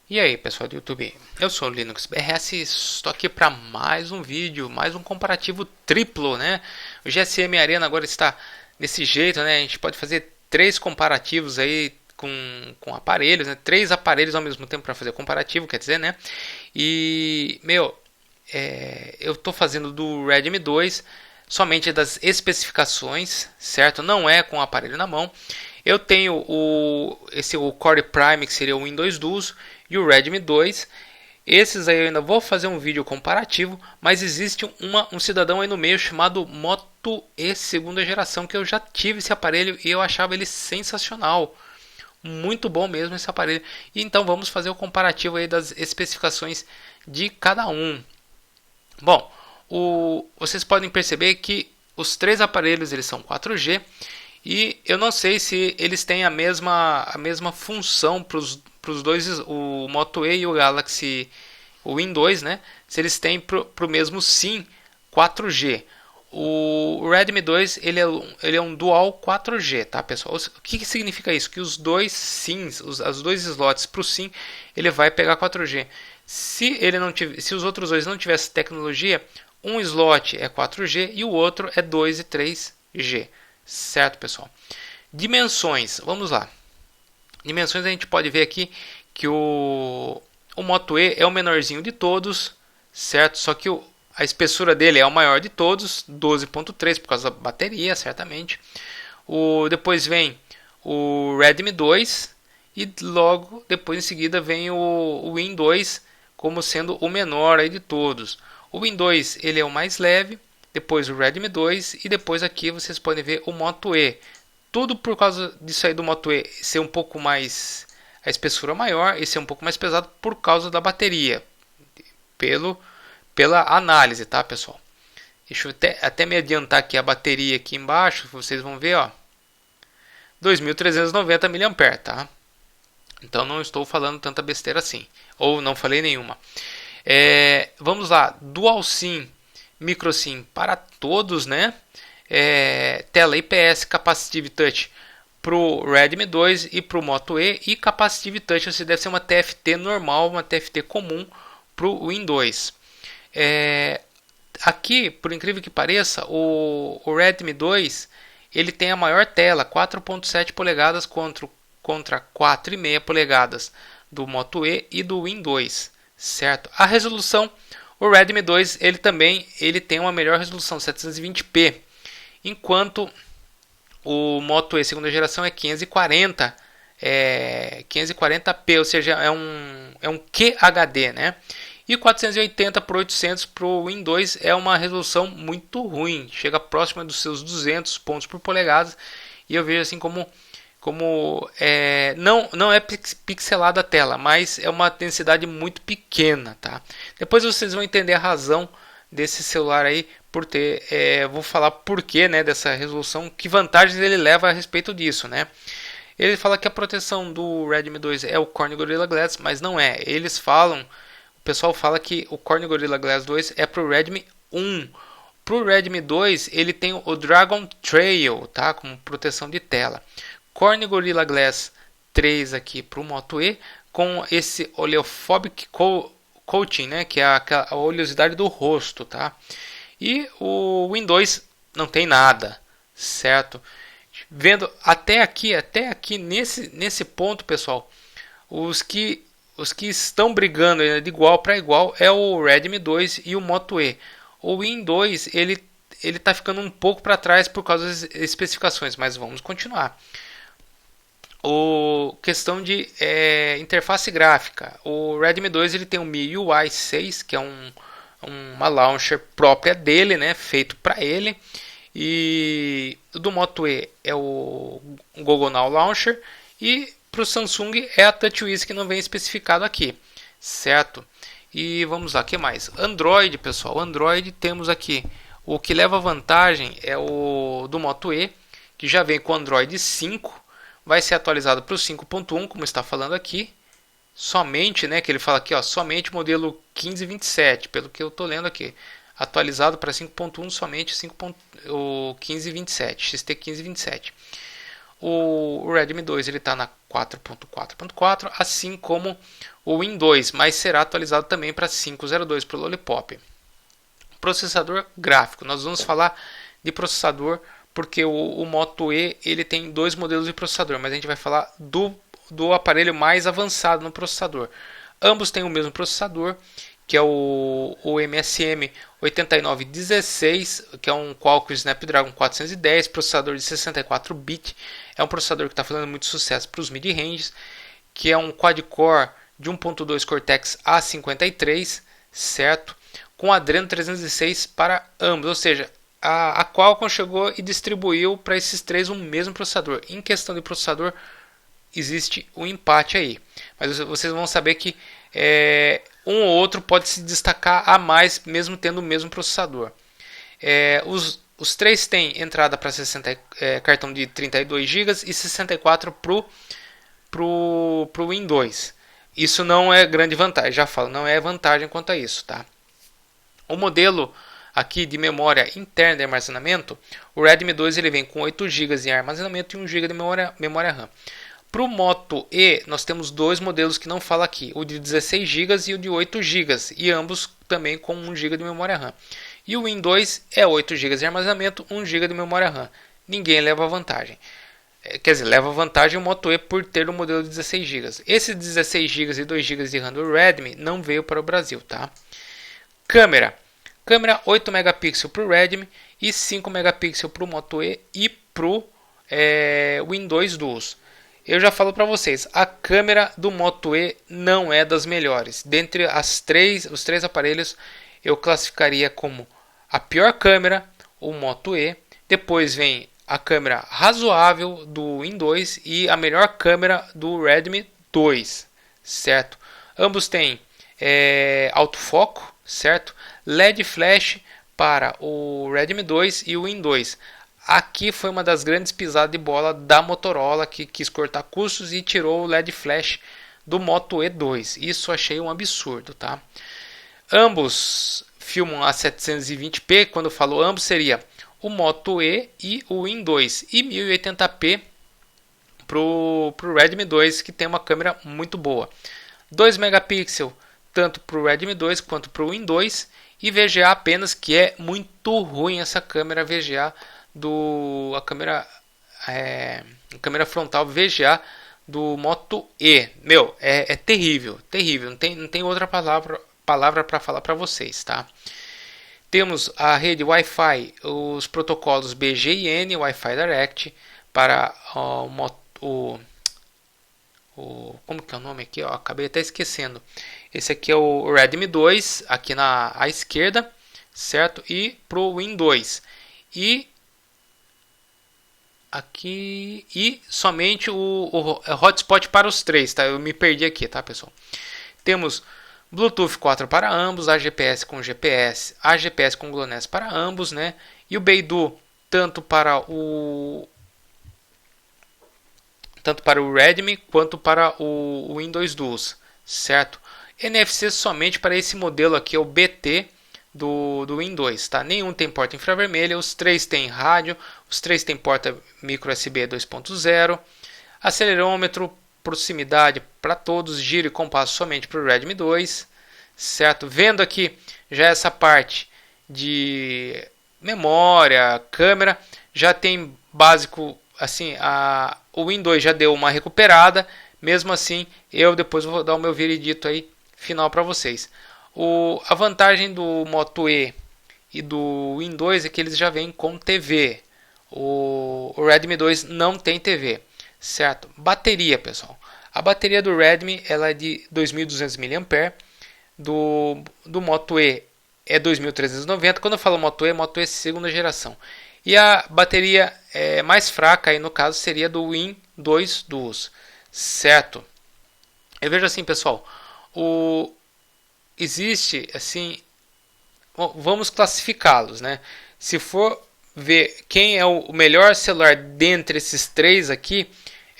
E aí, pessoal do YouTube, eu sou o Linux BRS, estou aqui para mais um vídeo, mais um comparativo triplo, né? O GSM Arena agora está desse jeito, né? A gente pode fazer três comparativos aí com aparelhos, né? Três aparelhos ao mesmo tempo para fazer comparativo, quer dizer, né? E, eu estou fazendo do Redmi 2 somente das especificações, certo? Não é com o aparelho na mão. Eu tenho o Core Prime, que seria o Windows Duo, e o Redmi 2. Esses aí eu ainda vou fazer um vídeo comparativo, mas existe um cidadão aí no meio chamado Moto E segunda geração, que eu já tive esse aparelho e eu achava ele sensacional. Muito bom mesmo esse aparelho. E então vamos fazer o comparativo aí das especificações de cada um. Bom, vocês podem perceber que os três aparelhos eles são 4G e eu não sei se eles têm a mesma função para os dois, o Moto E e o Galaxy, o Win2, né? Se eles têm para o mesmo SIM 4G. O Redmi 2 ele é um dual 4G, tá, pessoal? O que significa isso? Que os dois SIMs, os dois slots para o SIM, ele vai pegar 4G. Se os outros dois não tivessem tecnologia, um slot é 4G e o outro é 2 e 3G. Certo, pessoal? Dimensões, vamos lá. Dimensões a gente pode ver aqui que o Moto E é o menorzinho de todos, certo? Só que a espessura dele é o maior de todos, 12.3 por causa da bateria, certamente. Depois vem o Redmi 2 e logo depois em seguida vem o Win 2 como sendo o menor aí de todos. O Win 2 ele é o mais leve, depois o Redmi 2 e depois aqui vocês podem ver o Moto E. Tudo por causa disso aí do Moto E ser um pouco mais, a espessura maior e ser um pouco mais pesado por causa da bateria, pela análise, tá, pessoal? Deixa eu até me adiantar aqui a bateria aqui embaixo, vocês vão ver, ó, 2.390 mAh, tá? Então não estou falando tanta besteira assim, ou não falei nenhuma. Vamos lá, Dual SIM, Micro SIM para todos, né? Tela IPS Capacitive Touch para o Redmi 2 e para o Moto E, e Capacitive Touch você deve ser uma TFT normal, uma TFT comum para o Win 2. Aqui, por incrível que pareça, o Redmi 2 ele tem a maior tela, 4.7 polegadas contra 4,5 polegadas do Moto E do Win 2, certo? A resolução, o Redmi 2 ele tem uma melhor resolução, 720p, enquanto o Moto E segunda geração é 540p, ou seja, é um QHD, né? E 480 por 800 para o Win 2 é uma resolução muito ruim, chega próxima dos seus 200 pontos por polegada, e eu vejo assim como não é pixelada a tela, mas é uma densidade muito pequena, tá? Depois vocês vão entender a razão desse celular aí por ter, vou falar por que, né, dessa resolução, que vantagens ele leva a respeito disso, né? Ele fala que a proteção do Redmi 2 é o Corning Gorilla Glass, mas não é. O pessoal fala que o Corning Gorilla Glass 2 é para o Redmi 1. Para o Redmi 2 ele tem o Dragon Trail, tá, como proteção de tela. Corning Gorilla Glass 3 aqui para o Moto E, com esse oleophobic coating, né, que é a oleosidade do rosto, tá? E o Win 2 não tem nada, certo? Vendo até aqui nesse ponto, pessoal, os que estão brigando de igual para igual é o Redmi 2 e o Moto E. O Win 2 ele está ficando um pouco para trás por causa das especificações, mas vamos continuar. Questão de interface gráfica. O Redmi 2 ele tem o MIUI 6, que é uma launcher própria dele, né, feito para ele. E o do Moto E é o Google Now Launcher. E para o Samsung é a TouchWiz, que não vem especificado aqui, certo? E vamos lá, o que mais? Android, pessoal. Android temos aqui. O que leva vantagem é o do Moto E, que já vem com o Android 5. Vai ser atualizado para o 5.1, como está falando aqui. Somente, né, que ele fala aqui, ó, somente modelo 1527, pelo que eu estou lendo aqui. Atualizado para 5.1 somente o 1527, XT 1527. O Redmi 2 ele está na 4.4.4, assim como o Win 2, mas será atualizado também para 5.02 para o Lollipop. Processador gráfico, nós vamos falar de processador porque o Moto E ele tem dois modelos de processador, mas a gente vai falar do aparelho mais avançado no processador. Ambos têm o mesmo processador, que é o MSM 8916, que é um Qualcomm Snapdragon 410, processador de 64 bits. É um processador que está fazendo muito sucesso para os mid-ranges, que é um quad-core de 1.2 Cortex A53, certo? Com Adreno 306 para ambos, ou seja, a Qualcomm chegou e distribuiu para esses três o mesmo processador. Em questão de processador, existe um empate aí, mas vocês vão saber que um ou outro pode se destacar a mais, mesmo tendo o mesmo processador. Os três têm entrada para cartão de 32 GB e 64 para o Win 2. Isso não é grande vantagem, já falo, não é vantagem quanto a isso, tá? O modelo aqui de memória interna de armazenamento, o Redmi 2 ele vem com 8 GB de armazenamento e 1 GB de memória RAM. Para o Moto E, nós temos dois modelos que não fala aqui, o de 16 GB e o de 8 GB, e ambos também com 1 GB de memória RAM. E o Win 2 é 8 GB de armazenamento, 1 GB de memória RAM. Ninguém leva vantagem. Quer dizer, leva vantagem o Moto E por ter o modelo de 16 GB. Esse 16 GB e 2 GB de RAM do Redmi não veio para o Brasil, tá? Câmera 8 megapixels para o Redmi e 5 megapixels para o Moto E e para o Win 2 Duos. Eu já falo para vocês, a câmera do Moto E não é das melhores. Dentre os três aparelhos, eu classificaria como a pior câmera o Moto E. Depois vem a câmera razoável do Win 2 e a melhor câmera do Redmi 2, certo? Ambos têm autofoco, certo? LED flash para o Redmi 2 e o Win 2. Aqui foi uma das grandes pisadas de bola da Motorola, que quis cortar custos e tirou o LED flash do Moto E2. Isso achei um absurdo, tá? Ambos filmam a 720p. Quando eu falo ambos, seria o Moto E e o Win 2. E 1080p para o Redmi 2, que tem uma câmera muito boa. 2 megapixels tanto para o Redmi 2 quanto para o Win 2. E VGA apenas, que é muito ruim essa câmera VGA a câmera frontal VGA do Moto E. Meu, é terrível, terrível. Não tem outra palavra para falar para vocês, tá? Temos a rede Wi-Fi, os protocolos BG e N, Wi-Fi Direct para como que é o nome aqui? Ó, acabei até esquecendo. Esse aqui é o Redmi 2, aqui à esquerda, certo? E para o Win 2. E aqui somente o hotspot para os três, tá? Eu me perdi aqui, tá, pessoal? Temos Bluetooth 4 para ambos, AGPS com GPS, AGPS com GLONASS para ambos, né? E o Beidou tanto para o Redmi quanto para o Win 2 Duos, certo? NFC somente para esse modelo aqui, é o BT do Win 2, tá? Nenhum tem porta infravermelha, os três têm rádio, os três têm porta micro USB 2.0, acelerômetro, proximidade para todos, giro e compasso somente para o Redmi 2, certo? Vendo aqui já essa parte de memória, câmera, já tem básico, assim, o Win 2 já deu uma recuperada, mesmo assim eu depois vou dar o meu veredito aí final para vocês. A vantagem do Moto E e do Win 2 é que eles já vêm com TV. O Redmi 2 não tem TV, certo? Bateria, pessoal. A bateria do Redmi ela é de 2.200 mAh, do Moto E é 2.390. Quando eu falo Moto E segunda geração. E a bateria mais fraca aí no caso seria do Win 2 Duos, certo? Eu vejo assim, pessoal, existe assim, vamos classificá-los, né? Se for ver quem é o melhor celular dentre esses três aqui,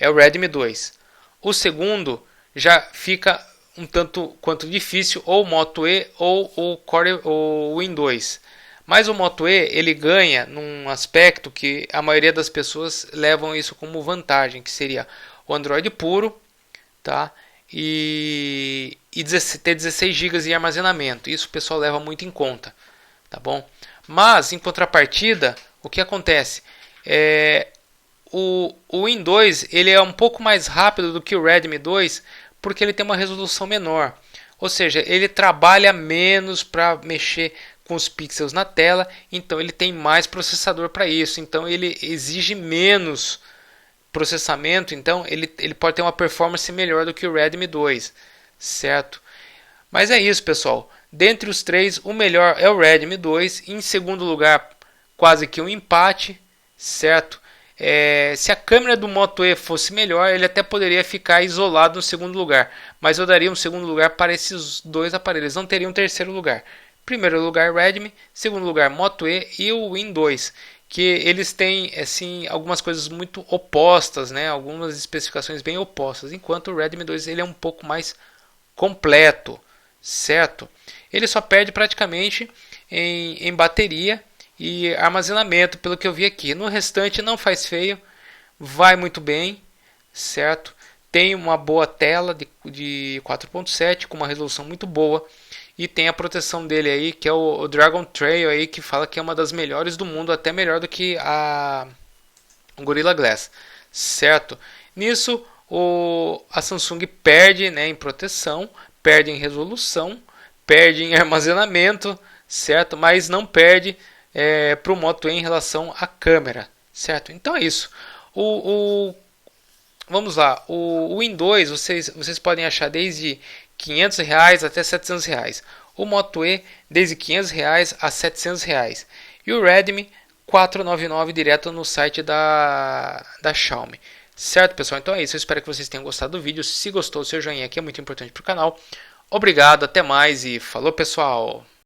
é o Redmi 2. O segundo já fica um tanto quanto difícil, ou o Moto E ou o Win 2. Mas o Moto E ele ganha num aspecto que a maioria das pessoas levam isso como vantagem, que seria o Android puro, tá? E ter 16 GB de armazenamento. Isso o pessoal leva muito em conta, tá bom? Mas em contrapartida, o que acontece? O Win 2 ele é um pouco mais rápido do que o Redmi 2 porque ele tem uma resolução menor. Ou seja, ele trabalha menos para mexer com os pixels na tela, então ele tem mais processador para isso. Então ele exige menos processamento, então ele pode ter uma performance melhor do que o Redmi 2, certo? Mas é isso, pessoal. Dentre os três, o melhor é o Redmi 2. Em segundo lugar, quase que um empate, certo? Se a câmera do Moto E fosse melhor, ele até poderia ficar isolado no segundo lugar. Mas eu daria um segundo lugar para esses dois aparelhos. Não teria um terceiro lugar. Primeiro lugar Redmi, segundo lugar Moto E e o Win 2. Que eles têm assim, algumas coisas muito opostas, né? Algumas especificações bem opostas. Enquanto o Redmi 2 ele é um pouco mais completo, certo? Ele só perde praticamente em bateria e armazenamento, pelo que eu vi aqui. No restante não faz feio, vai muito bem, certo? Tem uma boa tela de 4.7 com uma resolução muito boa e tem a proteção dele aí, que é o Dragon Trail aí, que fala que é uma das melhores do mundo, até melhor do que a Gorilla Glass, certo? Nisso a Samsung perde, né, em proteção, perde em resolução, perde em armazenamento, certo? Mas não perde para o Moto E em relação à câmera, certo? Então é isso. Vamos lá, o Win 2 vocês podem achar desde R$ 500 até R$ 700. O Moto E desde R$ 500 a R$ 700. E o Redmi 499 direto no site da Xiaomi. Certo, pessoal? Então é isso. Eu espero que vocês tenham gostado do vídeo. Se gostou, seu joinha aqui é muito importante para o canal. Obrigado, até mais e falou, pessoal!